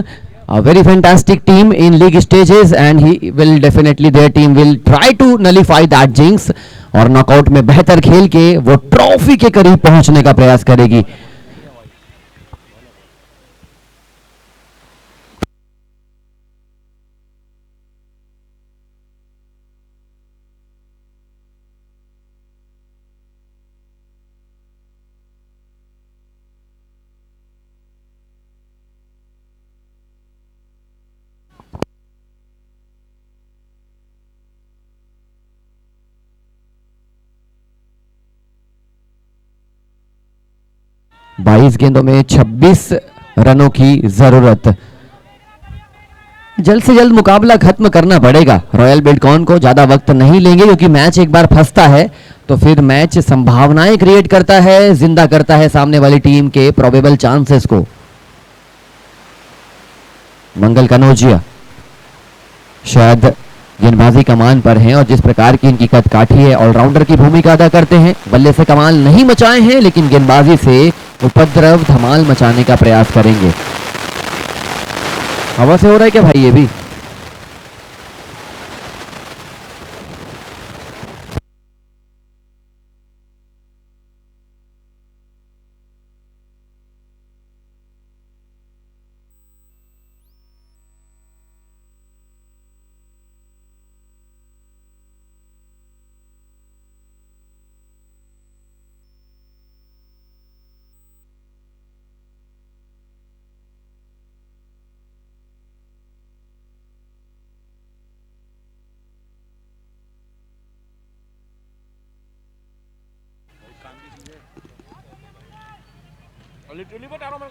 A very fantastic team in league stages and he will definitely, their team will try to nullify that jinx और नॉकआउट में बेहतर खेल के वो ट्रॉफी के करीब पहुंचने का प्रयास करेगी। बाईस गेंदों में 26 रनों की जरूरत। जल्द से जल्द मुकाबला खत्म करना पड़ेगा रॉयल बिल्डकॉन को, ज्यादा वक्त नहीं लेंगे क्योंकि मैच एक बार फंसता है तो फिर मैच संभावनाएं क्रिएट करता है, जिंदा करता है सामने वाली टीम के प्रोबेबल चांसेस को। मंगल कनौजिया शायद गेंदबाजी कमान पर हैं और जिस प्रकार की इनकी कद काठी है ऑलराउंडर की भूमिका अदा करते हैं। बल्ले से कमाल नहीं मचाए हैं लेकिन गेंदबाजी से उपद्रव धमाल मचाने का प्रयास करेंगे। हवा से हो रहा है क्या भाई ये भी?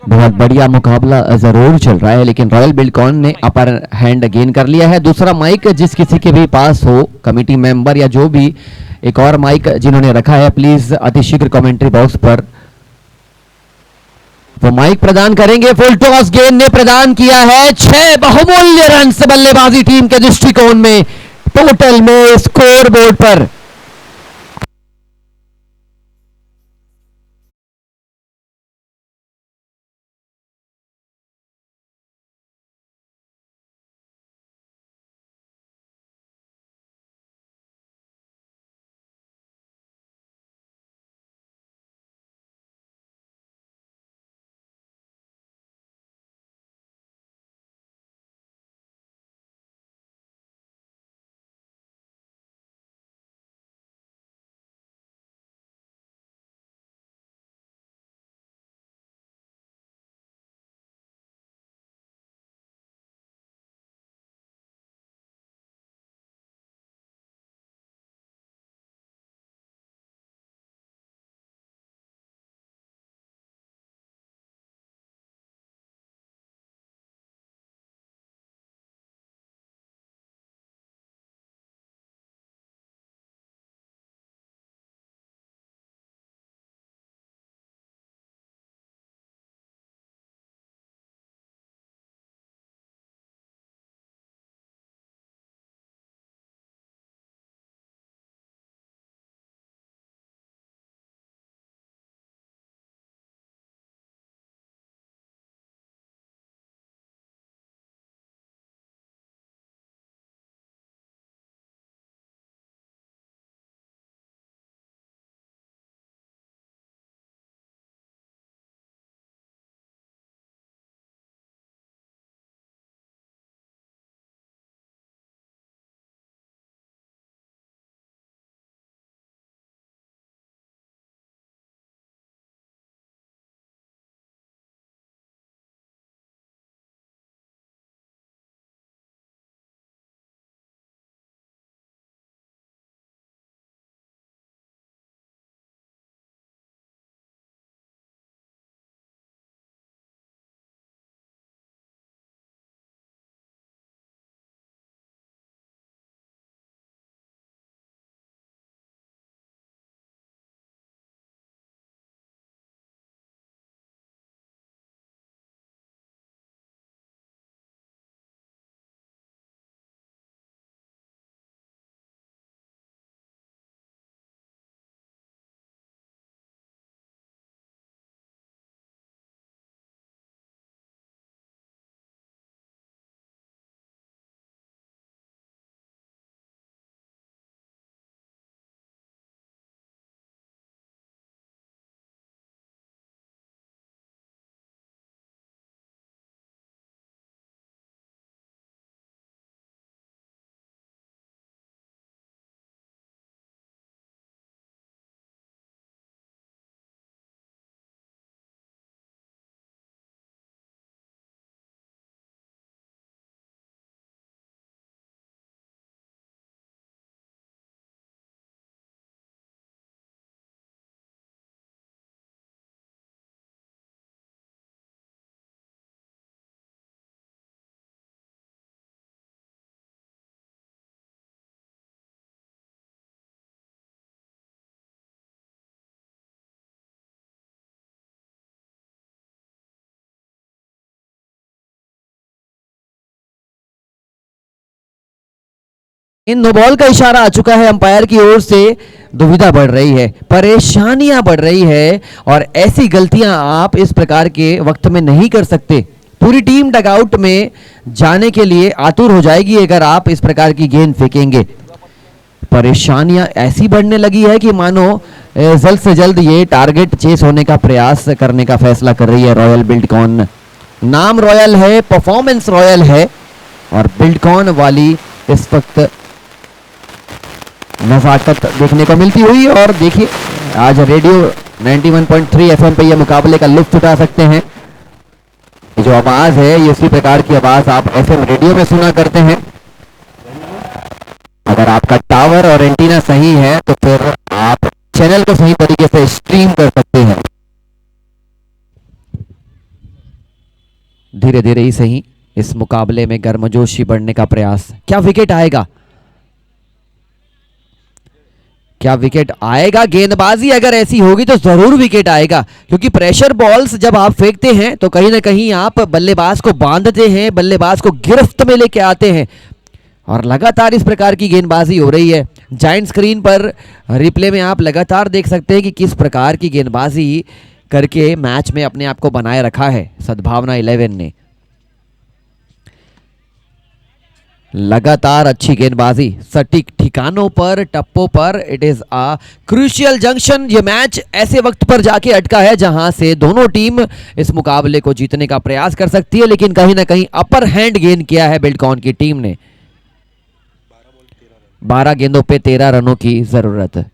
बहुत बढ़िया मुकाबला जरूर चल रहा है लेकिन रॉयल बिल्डकॉन ने अपर हैंड गेन कर लिया है। दूसरा माइक जिस किसी के भी पास हो, कमेटी मेंबर या जो भी, एक और माइक जिन्होंने रखा है प्लीज अतिशीघ्र कमेंट्री बॉक्स पर वो माइक प्रदान करेंगे। फुल टॉस गेंद ने प्रदान किया है 6 बहुमूल्य रन बल्लेबाजी टीम के दृष्टिकोण में, टोटल में स्कोर बोर्ड पर इन नो बॉल का इशारा आ चुका है अंपायर की ओर से। दुविधा बढ़ रही है, परेशानियां बढ़ रही है, और ऐसी गलतियां आप इस प्रकार के वक्त में नहीं कर सकते। पूरी टीम डगआउट में जाने के लिए आतुर हो जाएगी अगर आप इस प्रकार की गेंद फेंकेंगे। परेशानियां ऐसी बढ़ने लगी है कि मानो जल्द से जल्द ये टारगेट चेस होने का प्रयास करने का फैसला कर रही है रॉयल बिल्डकॉन। नाम रॉयल है, परफॉर्मेंस रॉयल है, और बिल्डकॉन वाली इस वक्त नजाकत देखने को मिलती हुई। और देखिए, आज रेडियो 91.3 एफएम पे ये मुकाबले का लुत्फ उठा सकते हैं। ये जो आवाज है, ये उसी प्रकार की आवाज आप एफएम रेडियो में सुना करते हैं। अगर आपका टावर और एंटीना सही है तो फिर आप चैनल को सही तरीके से स्ट्रीम कर सकते हैं। धीरे धीरे ही सही इस मुकाबले में गर्मजोशी बढ़ने का प्रयास। क्या विकेट आएगा, क्या विकेट आएगा? गेंदबाजी अगर ऐसी होगी तो जरूर विकेट आएगा, क्योंकि प्रेशर बॉल्स जब आप फेंकते हैं तो कहीं ना कहीं आप बल्लेबाज को बांधते हैं, बल्लेबाज को गिरफ्त में लेके आते हैं, और लगातार इस प्रकार की गेंदबाजी हो रही है। जाइंट स्क्रीन पर रिप्ले में आप लगातार देख सकते हैं कि किस प्रकार की गेंदबाजी करके मैच में अपने आप को बनाए रखा है सद्भावना 11 ने। लगातार अच्छी गेंदबाजी सटीक ठिकानों पर, टप्पों पर। It is a crucial junction. ये मैच ऐसे वक्त पर जाके अटका है जहां से दोनों टीम इस मुकाबले को जीतने का प्रयास कर सकती है, लेकिन कहीं ना कहीं अपर हैंड गेंद किया है बिल्डकॉन की टीम ने। 12 गेंदों पे 13 रनों की जरूरत है।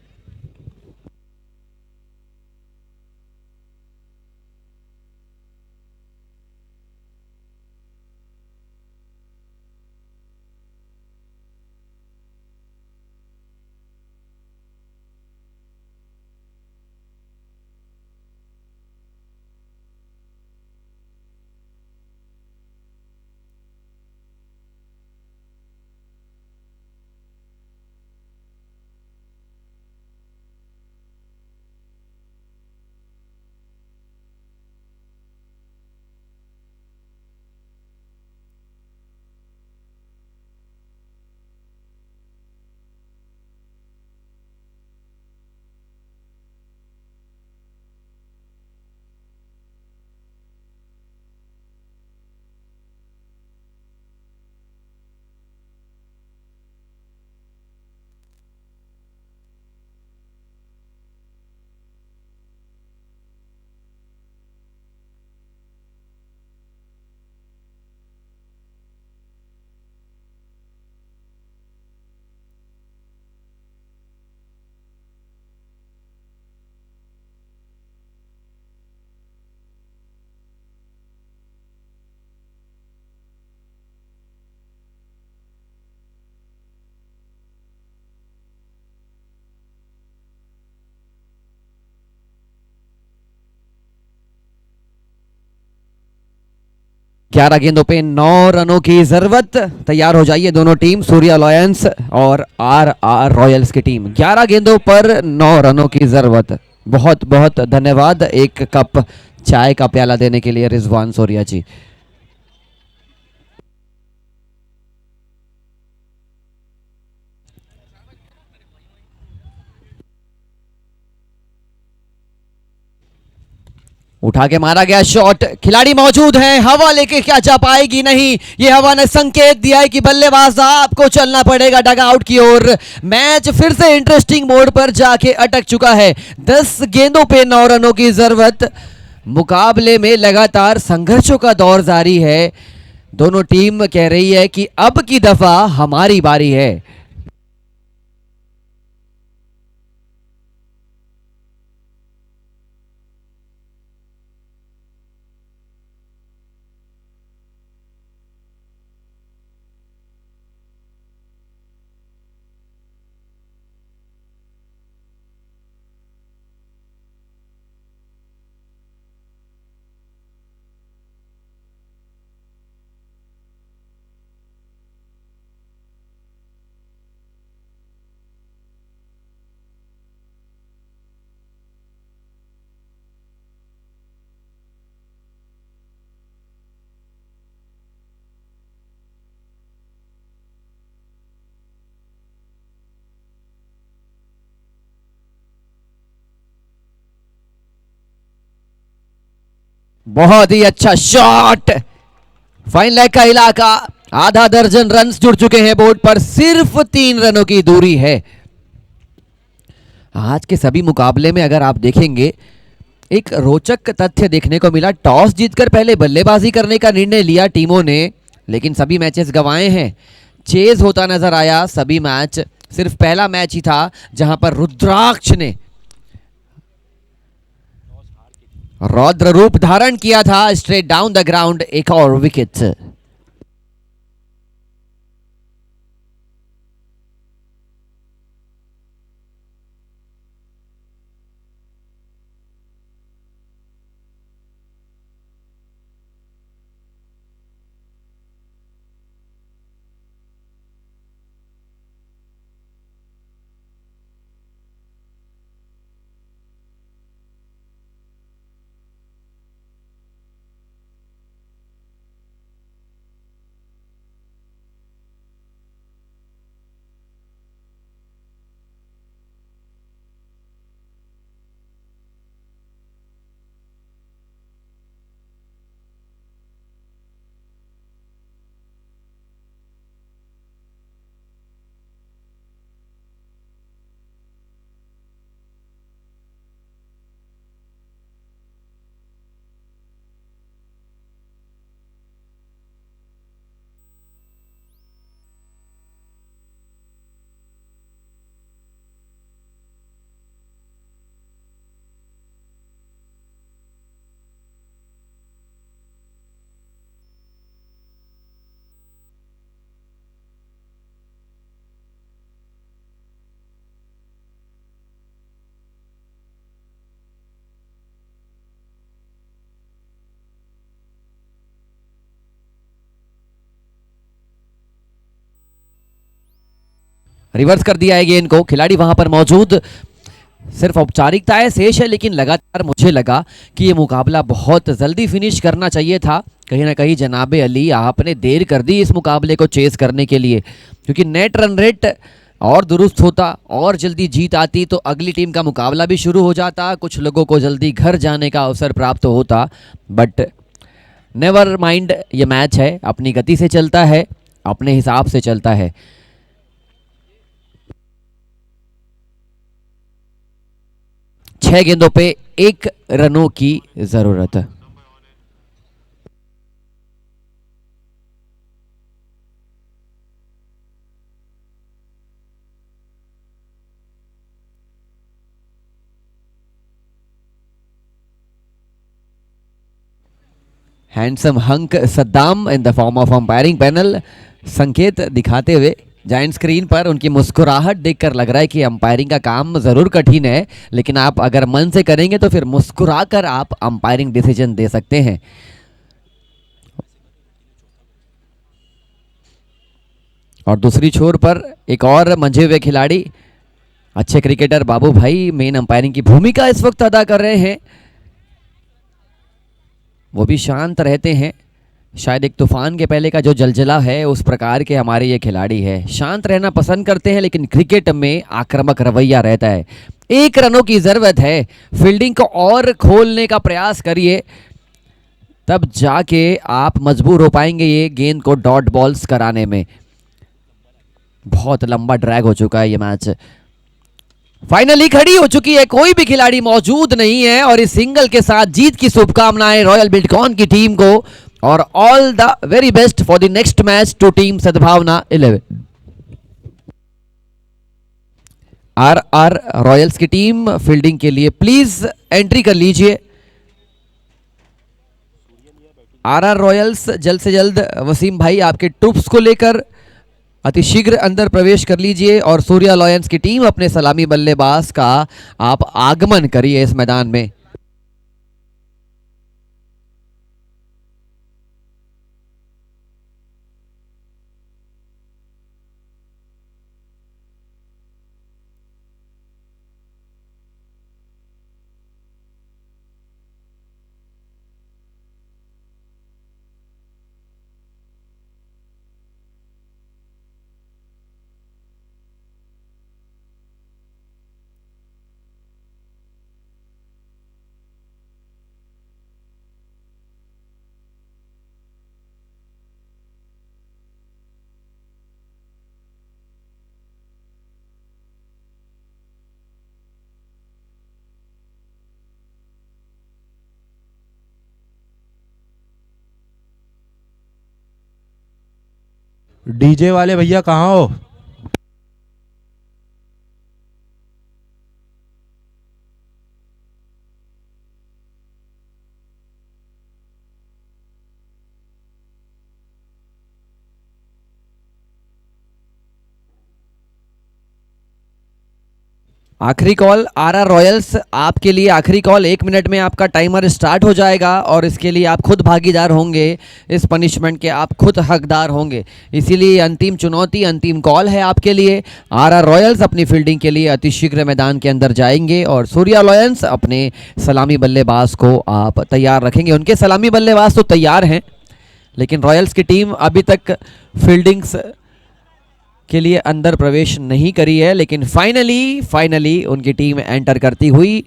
ग्यारह गेंदों पे 9 रनों की जरूरत। तैयार हो जाइए दोनों टीम, सूर्या लॉयंस और आर आर रॉयल्स की टीम। 11 गेंदों पर 9 रनों की जरूरत। बहुत बहुत धन्यवाद एक कप चाय का प्याला देने के लिए रिजवान सूर्या जी। उठा के मारा गया शॉट, खिलाड़ी मौजूद है, हवा लेके क्या जा पाएगी? नहीं, ये हवा ने संकेत दिया है कि बल्लेबाज आपको चलना पड़ेगा डग आउट की ओर। मैच फिर से इंटरेस्टिंग मोड पर जाके अटक चुका है। 10 गेंदों पे 9 रनों की जरूरत। मुकाबले में लगातार संघर्षों का दौर जारी है। दोनों टीम कह रही है कि अब की दफा हमारी बारी है। बहुत ही अच्छा शॉट, फाइन लेग का इलाका, आधा दर्जन रन्स जुड़ चुके हैं बोर्ड पर, सिर्फ 3 रनों की दूरी है। आज के सभी मुकाबले में अगर आप देखेंगे एक रोचक तथ्य देखने को मिला। टॉस जीतकर पहले बल्लेबाजी करने का निर्णय लिया टीमों ने, लेकिन सभी मैचेस गंवाए हैं। चेज होता नजर आया सभी मैच, सिर्फ पहला मैच ही था जहां पर रुद्राक्ष ने रौद्र रूप धारण किया था, स्ट्रेट डाउन द ग्राउंड, एक और विकेट। रिवर्स कर दिया है गेंद को, खिलाड़ी वहां पर मौजूद, सिर्फ औपचारिकताएं शेष है, लेकिन लगातार मुझे लगा कि ये मुकाबला बहुत जल्दी फिनिश करना चाहिए था। कहीं ना कहीं जनाबे अली आपने देर कर दी इस मुकाबले को चेस करने के लिए, क्योंकि नेट रन रेट और दुरुस्त होता और जल्दी जीत आती तो अगली टीम का मुकाबला भी शुरू हो जाता, कुछ लोगों को जल्दी घर जाने का अवसर प्राप्त होता। बट नेवर माइंड, ये मैच है, अपनी गति से चलता है, अपने हिसाब से चलता है। छह गेंदों पे 1 रनों की जरूरत है। Handsome hunk Saddam in the form of umpiring panel संकेत दिखाते हुए जाइंट स्क्रीन पर उनकी मुस्कुराहट देखकर लग रहा है कि अंपायरिंग का काम जरूर कठिन है, लेकिन आप अगर मन से करेंगे तो फिर मुस्कुराकर आप अंपायरिंग डिसीजन दे सकते हैं। और दूसरी छोर पर एक और मंझे हुए खिलाड़ी, अच्छे क्रिकेटर बाबू भाई मेन अंपायरिंग की भूमिका इस वक्त अदा कर रहे हैं। वो भी शांत रहते हैं, शायद एक तूफान के पहले का जो जलजला है उस प्रकार के हमारे ये खिलाड़ी है, शांत रहना पसंद करते हैं, लेकिन क्रिकेट में आक्रामक रवैया रहता है। 1 रनों की जरूरत है, फील्डिंग को और खोलने का प्रयास करिए, तब जाके आप मजबूर हो पाएंगे ये गेंद को डॉट बॉल्स कराने में। बहुत लंबा ड्रैग हो चुका है ये मैच, फाइनली खड़ी हो चुकी है, कोई भी खिलाड़ी मौजूद नहीं है, और इस सिंगल के साथ जीत की शुभकामनाएं रॉयल बिल्डकॉन की टीम को, और all the very best for the next match to team Sadbhavna 11। R Royals की टीम फील्डिंग के लिए प्लीज एंट्री कर लीजिए। आर रॉयल्स जल्द से जल्द वसीम भाई आपके ट्रूप्स को लेकर अतिशीघ्र अंदर प्रवेश कर लीजिए, और सूर्या लॉयंस की टीम अपने सलामी बल्लेबाज का आप आगमन करिए इस मैदान में। डीजे वाले भैया कहाँ हो? आखिरी कॉल आरआर रॉयल्स आपके लिए आखिरी कॉल। 1 मिनट में आपका टाइमर स्टार्ट हो जाएगा और इसके लिए आप खुद भागीदार होंगे, इस पनिशमेंट के आप खुद हकदार होंगे। इसीलिए अंतिम चुनौती, अंतिम कॉल है आपके लिए। आरआर रॉयल्स अपनी फील्डिंग के लिए अतिशीघ्र मैदान के अंदर जाएंगे और सूर्या लायंस अपने सलामी बल्लेबाज को आप तैयार रखेंगे। उनके सलामी बल्लेबाज तो तैयार हैं, लेकिन रॉयल्स की टीम अभी तक फील्डिंग्स के लिए अंदर प्रवेश नहीं करी है, लेकिन फाइनली उनकी टीम एंटर करती हुई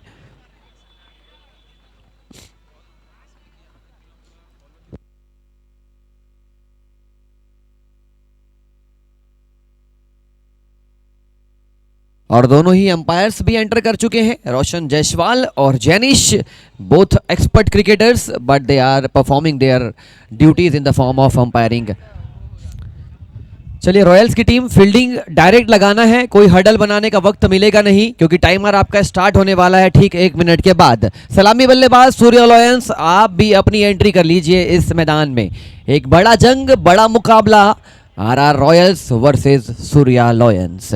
और दोनों ही अंपायर्स भी एंटर कर चुके हैं, रोशन जायसवाल और Jainish, both expert cricketers, but they are performing their duties in the form of umpiring. चलिए, रॉयल्स की टीम फील्डिंग डायरेक्ट लगाना है, कोई हडल बनाने का वक्त मिलेगा नहीं क्योंकि टाइमर आपका स्टार्ट होने वाला है ठीक 1 मिनट के बाद। सलामी बल्लेबाज सूर्या लायंस, आप भी अपनी एंट्री कर लीजिए इस मैदान में। एक बड़ा जंग, बड़ा मुकाबला, RR Royals versus Surya Lions.